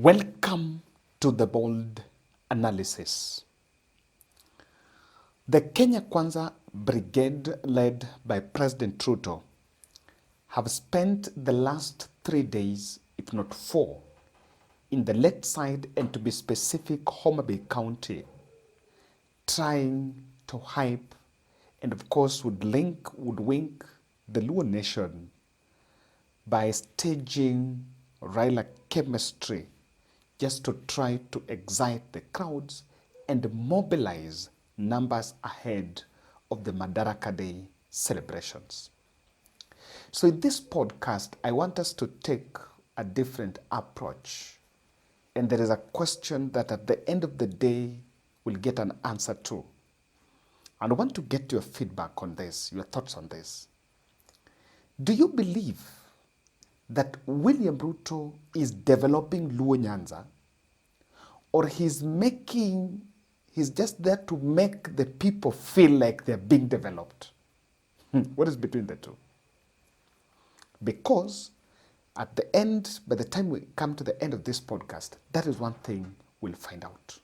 Welcome to the bold analysis. The Kenya Kwanza Brigade, led by President Ruto, have spent the last 3 days, if not 4, in the Lakeside and, to be specific, Homabay County, trying to hype and, of course, would wink the Luo nation by staging Raila chemistry just to try to excite the crowds and mobilize numbers ahead of the Madaraka Day celebrations. So in this podcast, I want us to take a different approach. And there is a question that at the end of the day, we'll get an answer to. And I want to get your feedback on this, your thoughts on this. Do you believe that William Ruto is developing Luo Nyanza, or he's just there to make the people feel like they're being developed? What is between the two? Because at the end, by the time we come to the end of this podcast, that is one thing we'll find out.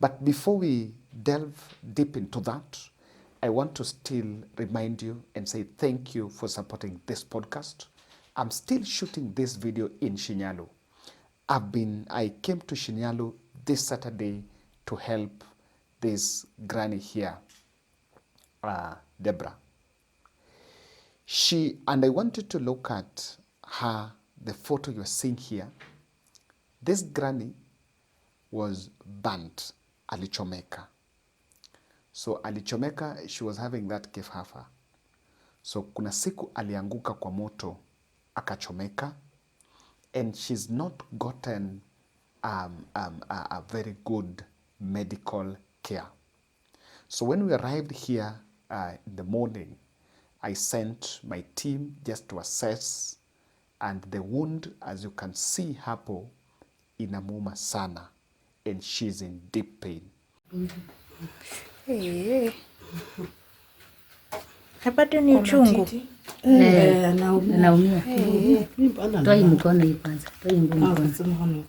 But before we delve deep into that, I want to still remind you and say thank you for supporting this podcast. I'm still shooting this video in Shinyalu. I came to Shinyalu this Saturday to help this granny here, Deborah. And I wanted to look at her, the photo you're seeing here. This granny was burnt, alichomeka. So alichomeka, she was having that kifafa. So kuna siku alianguka kwa moto, akachomeka, and she's not gotten a very good medical care. So when we arrived here in the morning, I sent my team just to assess, and the wound, as you can see hapo, inamuuma sana, and she's in deep pain. Hey. Hapata ni uchungu. Naumia. Toi mkono hii kwanza. Toi mkono.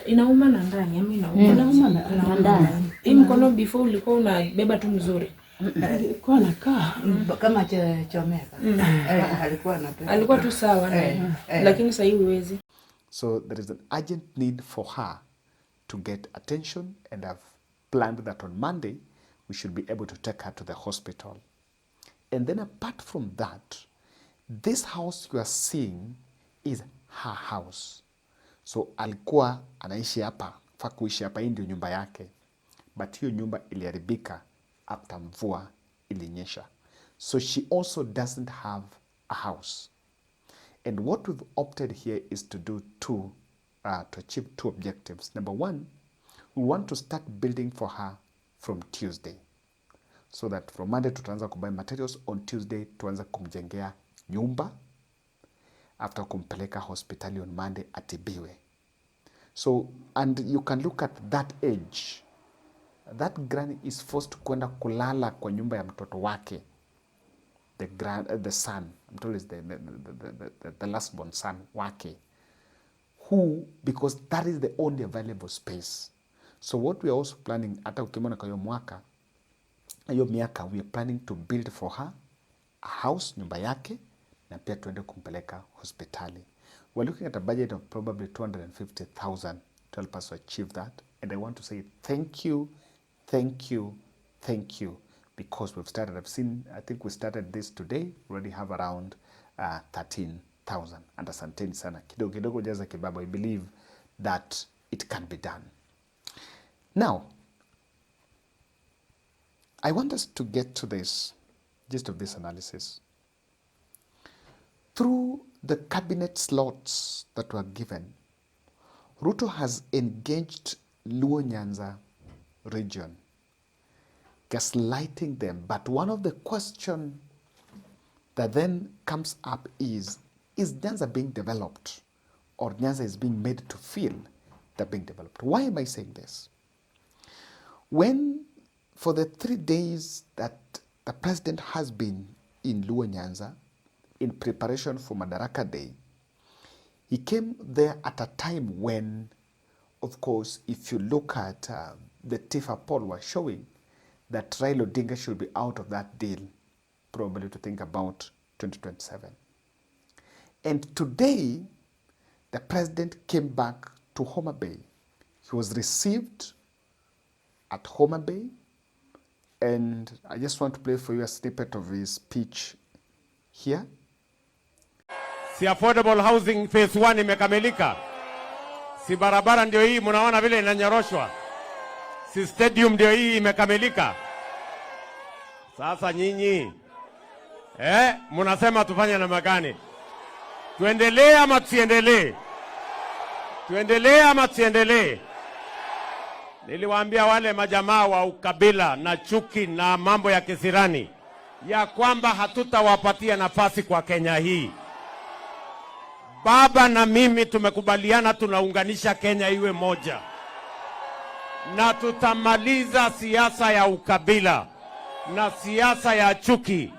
Inauma na ndani, ama inauma na ndani. Hii mkono before ulikuwa unabeba tu mzuri. Alikuwa anakaa kama chomeka. Alikuwa tu sawa lakini sasa hivi huwezi. So there is an urgent need for her to get attention, and I've planned that on Monday we should be able to take her to the hospital. And then apart from that, this house you are seeing is her house. So alikuwa anaishi hapa, fa kuishi hapa, hii ndio nyumba yake. But hiyo nyumba iliharibika after mvua ilinyesha. So she also doesn't have a house. And what we've opted here is to do to achieve two objectives. Number one, we want to start building for her from Tuesday. So that from Monday tutaanza kubuy materials, on Tuesday tuanza kumjengea nyumba, after kumpeleka hospitali on Monday atibiwe. So, and you can look at that age. That granny is forced to kwenda kulala kwa nyumba ya mtoto wake. The son, I'm told is the last born son wake, who, because that is the only available space. So what we are also planning, hata ukimona kwa hiyo miaka, we are planning to build for her a house, nyumba yake, na pia tuende kumpeleka hospitali. We're looking at a budget of probably 250,000 to help us to achieve that. And I want to say thank you, because we've started. I think we started this today. We already have around 13,000. And asanteni sana. Kidogo jaza kibaba. I believe that it can be done. Now, I want us to get to this, gist of this analysis. Through the cabinet slots that were given, Ruto has engaged Luo Nyanza region, gaslighting them. But one of the questions that then comes up is Nyanza being developed, or Nyanza is being made to feel they're being developed? Why am I saying this? When, for the 3 days that the president has been in Nyanza in preparation for Madaraka Day. He came there at a time when, of course, if you look at the TIFA poll was showing that Raila Odinga should be out of that deal, probably to think about 2027. And today, the president came back to Homabay. He was received at Homabay, and I just want to play for you a snippet of his speech here. Si affordable housing phase 1 imekamilika. Si barabara ndio hii mnaona vile inanyoroshwa. Si stadium ndio hii imekamilika. Sasa nyinyi mnasema tufanye namna gani? Tuendelee ama tusiendelee? Tuendelee ama tusiendelee? Niliwaambia wale majamaa wa ukabila na chuki na mambo ya kisirani ya kwamba hatutawapatia nafasi kwa Kenya hii. Baba na mimi tumekubaliana tunaunganisha Kenya iwe moja. Na tutamaliza siasa ya ukabila na siasa ya chuki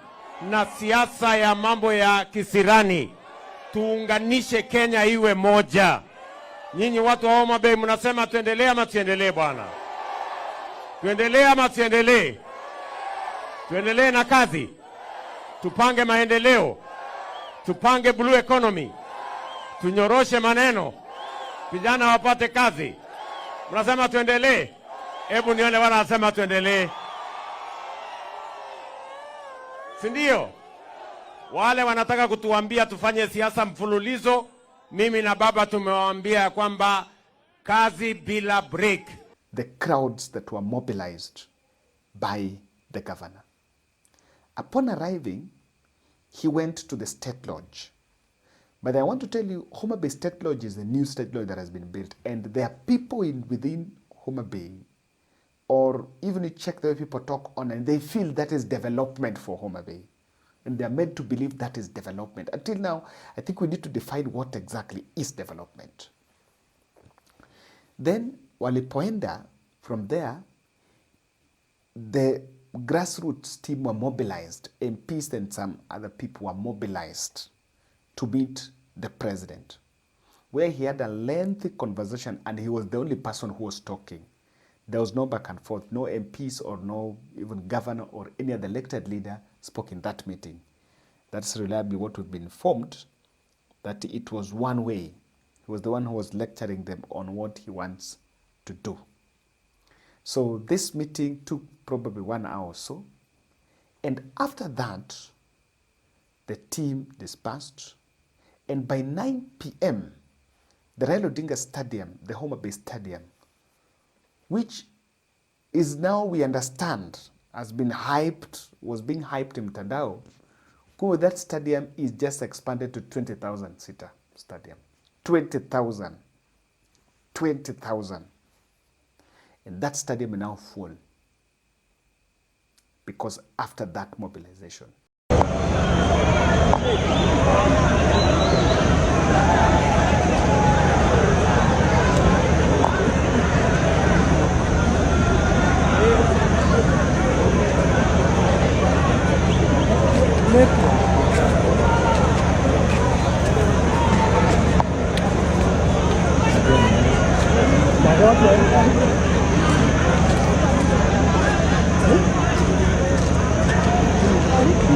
na siasa ya mambo ya kisirani. Tuunganishe Kenya iwe moja. Nyinyi watu wa Homabay mnasema tuendelee ama tuendelee bwana? Tuendelee ama tuendelee? Tuendelee na kazi. Tupange maendeleo. Tupange blue economy. Tunyoroshe maneno. Vijana wapate kazi. Mnasema tuendelee? Hebu nione wala wanasema tuendelee. Si ndio? Wale wanataka kutuambia tufanye siasa mfululizo, mimi na baba tumewaambia kwamba kazi bila break. The crowds that were mobilized by the governor. Upon arriving, he went to the state lodge. But I want to tell you, Homabay State Lodge is a new state lodge that has been built, and there are people within Homabay, or even you check the way people talk on, and they feel that is development for Homabay. And they are meant to believe that is development. Until now, I think we need to define what exactly is development. Then, walipoenda, from there, the grassroots team were mobilized, MPs and some other people were mobilized to meet the president, where he had a lengthy conversation, and he was the only person who was talking. There was no back and forth. No MPs or no even governor or any other elected leader spoke in that meeting. That's reliably what we've been informed, that it was one way. He was the one who was lecturing them on what he wants to do. So this meeting took probably 1 hour or so. And after that, the team dispersed. And by 9 p.m., the Raila Odinga Stadium, the Homabay Stadium, which is now, we understand, was being hyped in Mtandao, that stadium is just expanded to 20,000 seater stadium. 20,000. 20,000. And that stadium is now full, because after that mobilization.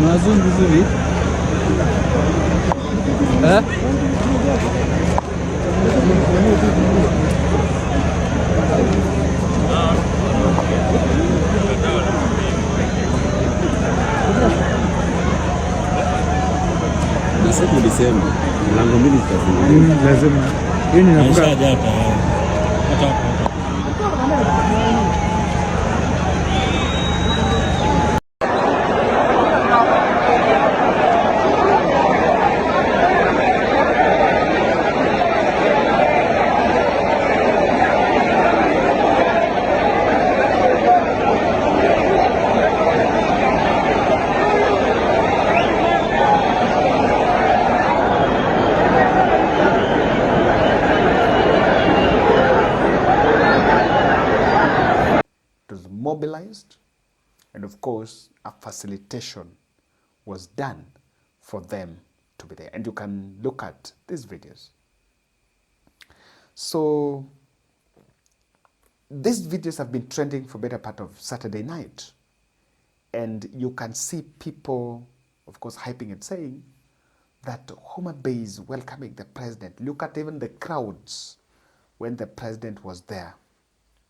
Mazun vizuri. Sasa tulisema mlango mbili zitafunguliwa. Lazima. Hii ni nakula. Hata And of course, a facilitation was done for them to be there. And you can look at these videos. So these videos have been trending for better part of Saturday night. And you can see people, of course, hyping and saying that Homabay is welcoming the president. Look at even the crowds when the president was there.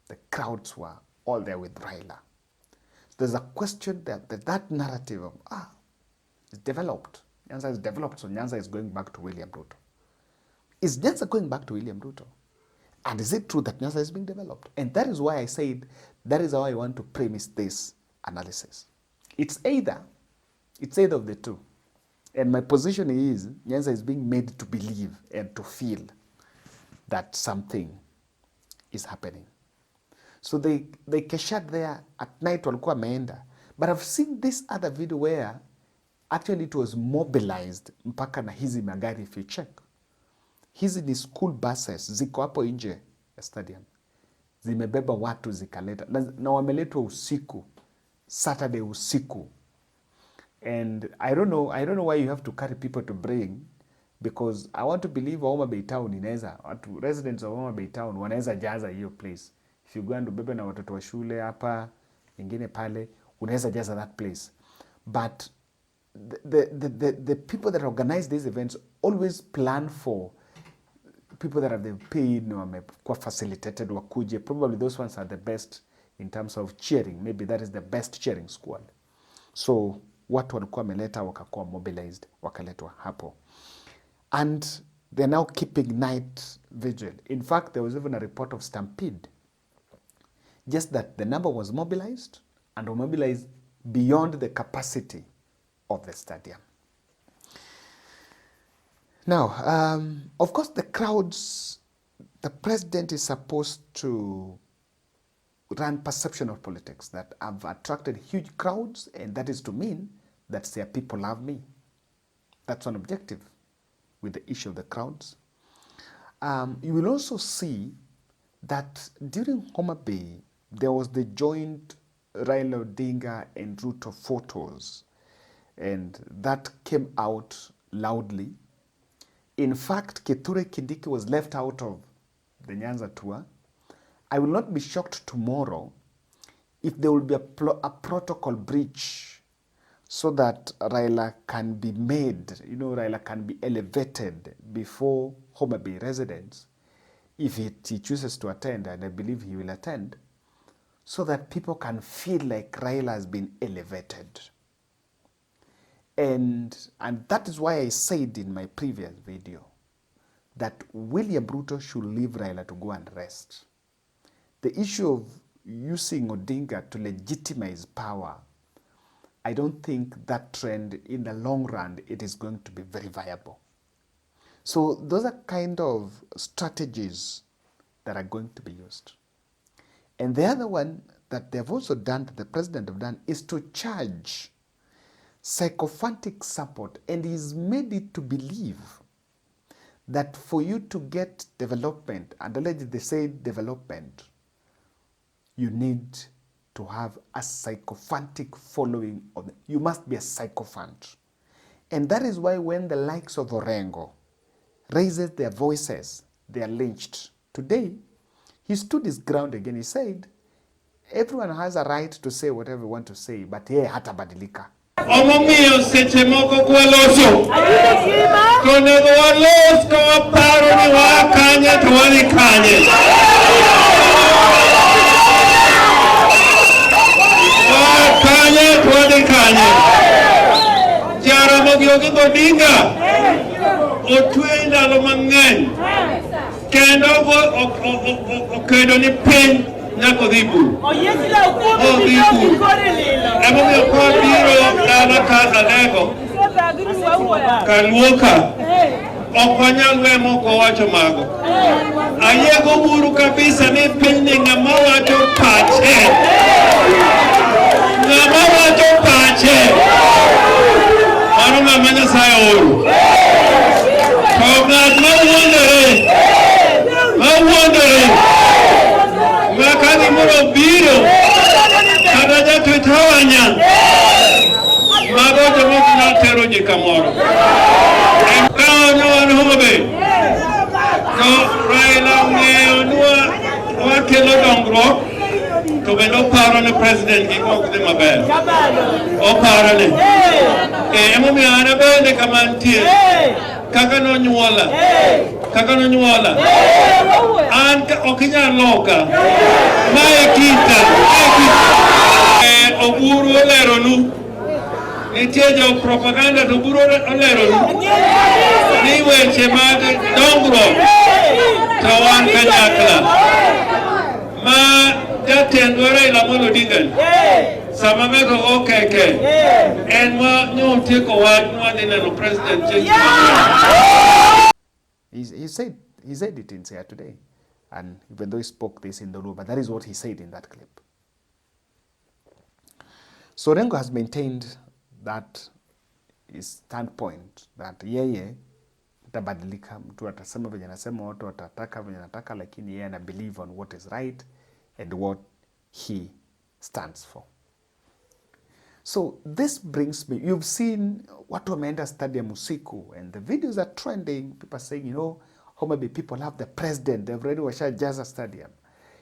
The crowds were all there with Raila. There's a question that narrative of, is developed. Nyanza is developed, so Nyanza is going back to William Ruto. Is Nyanza going back to William Ruto? And is it true that Nyanza is being developed? And that is why I said, that is how I want to premise this analysis. It's either of the two. And my position is, Nyanza is being made to believe and to feel that something is happening. So they cashed there at night walikuwa wameenda. But I've seen this other video where actually it was mobilized mpaka na hizi magari, if you check. Hizi ni school buses, ziko hapo nje ya stadium. Zimebeba watu zikaleta. Na wameletwa usiku, Saturday usiku. And I don't know why you have to carry people to bring, because I want to believe Homabay town inaweza, watu residents of Homabay town wanaweza jaza hiyo place. If you go and bebe na watoto wa shule hapa, ingine pale, unaweza jaza that place. But the people that organize these events always plan for people that have been paid, wamekuwa facilitated, wakuje. Probably those ones are the best in terms of cheering. Maybe that is the best cheering squad. So watu walikuwa wameleta wakakuwa mobilized, wakaletwa hapo. And they're now keeping night vigil. In fact, there was even a report of stampede. Just that the number was mobilized and mobilized beyond the capacity of the stadium. Now, of course, the crowds, the president is supposed to run perception of politics that have attracted huge crowds, and that is to mean that their people love me. That's one objective with the issue of the crowds. You will also see that during Homabay, there was the joint Raila Odinga and Ruto photos, and that came out loudly. In fact, Kithure Kindiki was left out of the Nyanza tour. I will not be shocked tomorrow if there will be a protocol breach so that Raila can be made, Raila can be elevated before Homabay residents if he chooses to attend, and I believe he will attend, so that people can feel like Raila has been elevated. And that is why I said in my previous video that William Ruto should leave Raila to go and rest. The issue of using Odinga to legitimize power, I don't think that trend in the long run, it is going to be very viable. So those are kind of strategies that are going to be used. And the other one that they've also done, that the president have done, is to charge sycophantic support, and he's made it to believe that for you to get development, and allegedly they say development, you need to have a sycophantic following. You must be a sycophant. And that is why when the likes of ORENGO raises their voices, they are lynched. Today, he stood his ground again. He said, everyone has a right to say whatever they want to say, but yeye hatabadilika. Omomiyo seche moko kwaloso. Tonego walos ko waparo ni wakanye to wani kanye. Wakanye to wani kanye. Jaramogi Oginga Odinga otwe ndalo mang'eny kendo okedo ni piny nyako dhibu. Emomiyo kod biro dala ka alego kaluoka ok wanyal we moko wacho mago. Ayego buru kabisa ni piny ni ng'ama wacho pache. Ng'ama wacho pache. Mano ng'ama Nyasaye oro. To ng'at mawuondore makani moro biro kata jatwe tawa Kenya. Mago jomo na tero nyikamoro. Emkaonyo an Homabay. To Raila ng'eyo nwa kelo dongruok. To bendo paro ne president gi ok dhi maber. Oparo ne. Emomiyo an bende kamantie. Kaka nonyuola. An ok inyal loka. Mae kita. Odour oleronu. Nitie jo propaganda to Odour oleronu. Ni weche mag dongruok. To wan kanyakla. Ma jatend Raila mondo Odinga. Sama meko okeke. En ma nyotieko wach nwadhi neno president He said it in here today. And even though he spoke this in the room, but that is what he said in that clip. So ORENGO has maintained that his standpoint that yeye itabadilika, mtu atasema venye anasema, watu watataka venye anataka, lakini yeye ana believe on what is right and what he stands for. So this brings me, you've seen watu wameenda stadium usiku and the videos are trending, people are saying, you know, Homabay people have the president, they've already washajaza stadium.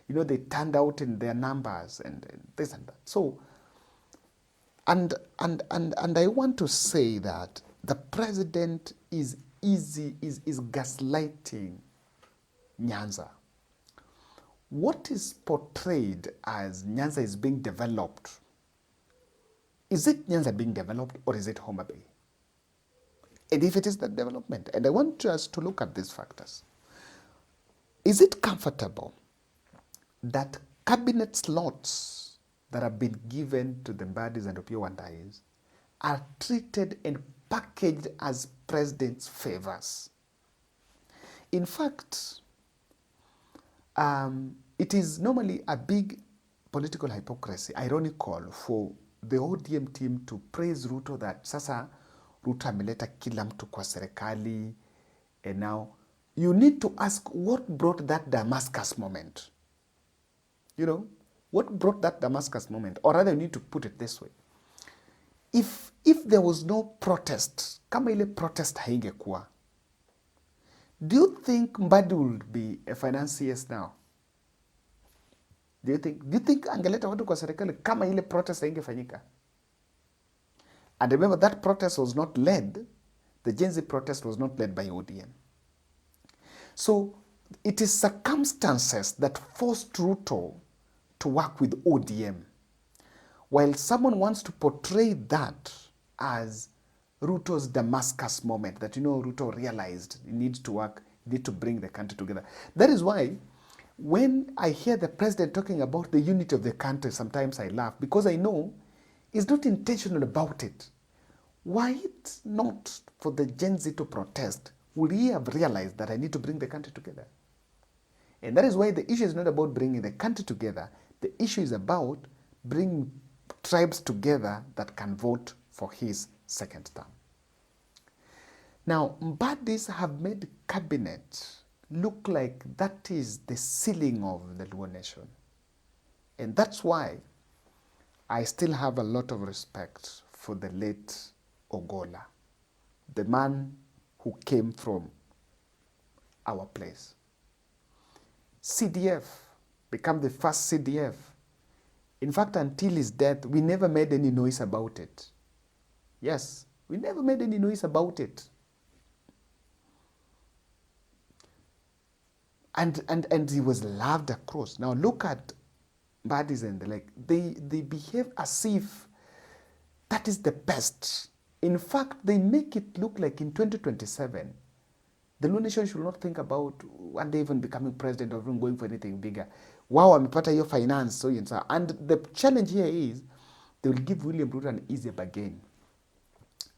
You know, they turned out in their numbers and this and that. So, and I want to say that the president is gaslighting Nyanza. What is portrayed as Nyanza is being developed, is it Nyanza being developed or is it Homabay? And if it is that development, and I want us to look at these factors. Is it comfortable that cabinet slots that have been given to the Mbadis and Opiyo Wandais are treated and packaged as president's favors? In fact, it is normally a big political hypocrisy, ironical for the ODM team to praise Ruto that sasa Ruto ameleta kila mtu kwa serikali, and now you need to ask what brought that Damascus moment. You know, what brought that Damascus moment? Or rather, you need to put it this way. If there was no protest, kama ile protest haingekuwa, do you think Mbadi would be a financier now? Do you think angeleta watu kwa serikali kama ile protest haingefanyika? And remember, that protest was not led, the Gen Z protest was not led by ODM. So it is circumstances that forced Ruto to work with ODM. While someone wants to portray that as Ruto's Damascus moment, that, you know, Ruto realized he needs to work, he needs to bring the country together. That is why when I hear the president talking about the unity of the country, sometimes I laugh because I know he's not intentional about it. Why it not for the Gen Z to protest? Would he have realized that I need to bring the country together? And that is why the issue is not about bringing the country together. The issue is about bringing tribes together that can vote for his second term. Now, Mbadis have made cabinet look like that is the ceiling of the Luo nation. And that's why I still have a lot of respect for the late Ogola, the man who came from our place. CDF, become the first CDF. In fact, until his death, we never made any noise about it. Yes, we never made any noise about it. And he was loved across. Now look at Mbadis and they behave as if that is the best. In fact, they make it look like in 2027, the Luo nation should not think about one day even becoming president or even going for anything bigger. Wow, amepata hiyo finance, so and so. And the challenge here is they will give William Ruto an easier bargain.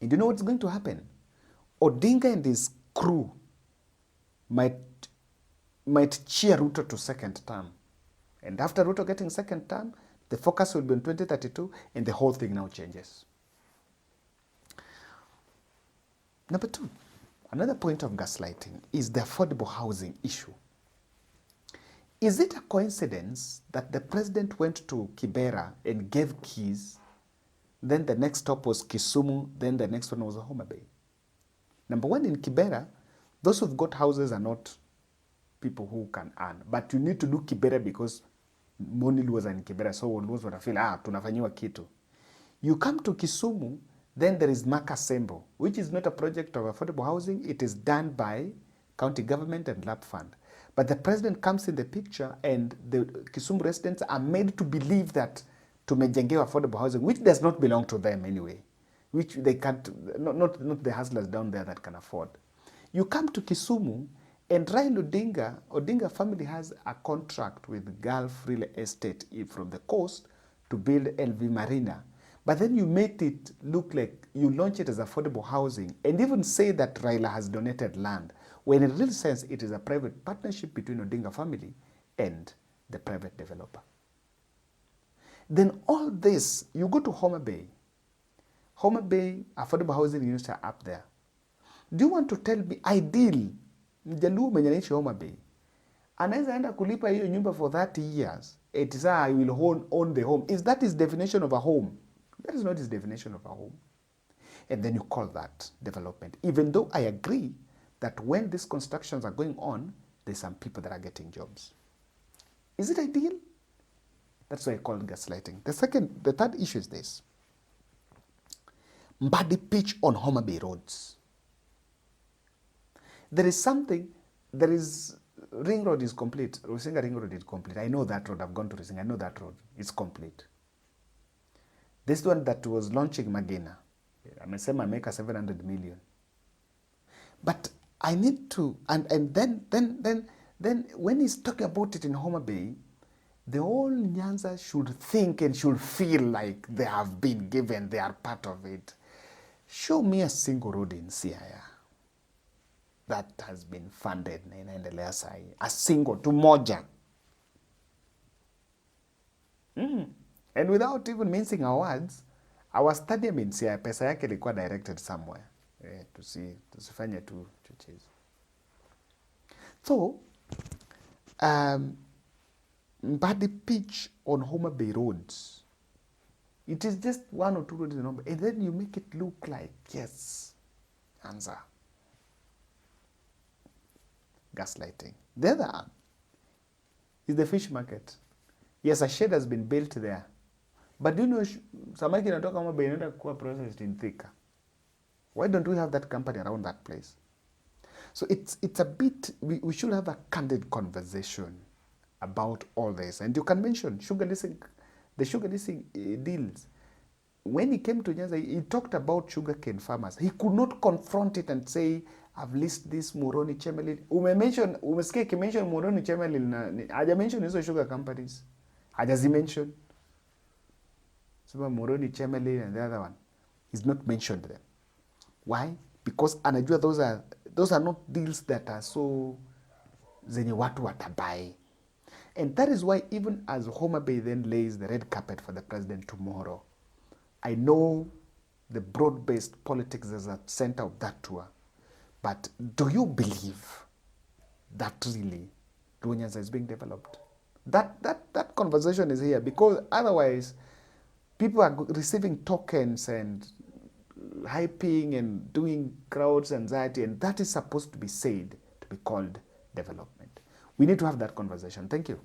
And you know what's going to happen? Odinga and his crew might cheer Ruto to second term. And after Ruto getting second term, the focus will be on 2032 and the whole thing now changes. Number two, another point of gaslighting is the affordable housing issue. Is it a coincidence that the president went to Kibera and gave keys Then the next stop was Kisumu. Then the next one was Homabay. Number one, in Kibera, those who've got houses are not people who can earn. But you need to do Kibera because money was in Kibera. So those would feel, tunafanyiwa kitu. You come to Kisumu, then there is Makasembo, which is not a project of affordable housing. It is done by county government and LAP fund. But the president comes in the picture and the Kisumu residents are made to believe that tumejengewa affordable housing, which does not belong to them anyway, which they can't, not the hustlers down there that can afford. You come to Kisumu and Raila Odinga family has a contract with Gulf Real Estate from the coast to build LV Marina. But then you make it look like you launch it as affordable housing and even say that Raila has donated land, when in real sense it is a private partnership between Odinga family and the private developer. Then all this, you go to Homabay. Homabay, affordable housing units are up there. Do you want to tell me, ideal, mjaluo mwenye anaishi Homabay, anaweza enda kulipa hiyo nyumba for 30 years, it is I will own the home. Is that his definition of a home? That is not his definition of a home. And then you call that development. Even though I agree that when these constructions are going on, there's some people that are getting jobs. Is it ideal? That's why I call it gaslighting. The third issue is this. Muddy pitch on Homabay roads. There is Ring Road is complete. Rusinga Ring Road is complete. I know that road. I've gone to Rusinga. I know that road. It's complete. This one that was launching Magina, amesema make 700 million. But I need to, and then when he's talking about it in Homabay, the whole Nyanza should think and should feel like they have been given, they are part of it. Show me a single road in Siaya that has been funded inaendelea sahi. A single, tu moja. And without even mincing our words, our stadium in Siaya, pesa yake ilikuwa directed somewhere. Tusifanye tu chochezi. So, Muddy pitch on Homabay roads. It is just one or two roads in Homabay. And then you make it look like, yes, Nyanza. Gaslighting. The other one is the fish market. Yes, a shed has been built there. But do you know, samaki inatoka Homabay inaenda kuwa processed in Thika. Why don't we have that company around that place? So it's a bit, we should have a candid conversation about all this. And you can mention the sugar leasing deals. When he came to Nyanza, he talked about sugarcane farmers. He could not confront it and say, I've leased this Muroni Chemelil. Umesikia kimention Muroni Chemelil, haja mention hizo sugar companies. Hajazi mention. So Muroni Chemelil and the other one. He's not mentioned them. Why? Because anajua those are not deals that are so zenye watu watabai. And that is why even as Homabay then lays the red carpet for the president tomorrow, I know the broad-based politics is at the center of that tour. But do you believe that really Nyanza is being developed? That conversation is here, because otherwise people are receiving tokens and hyping and doing crowds anxiety, and that is supposed to be said to be called development. We need to have that conversation. Thank you.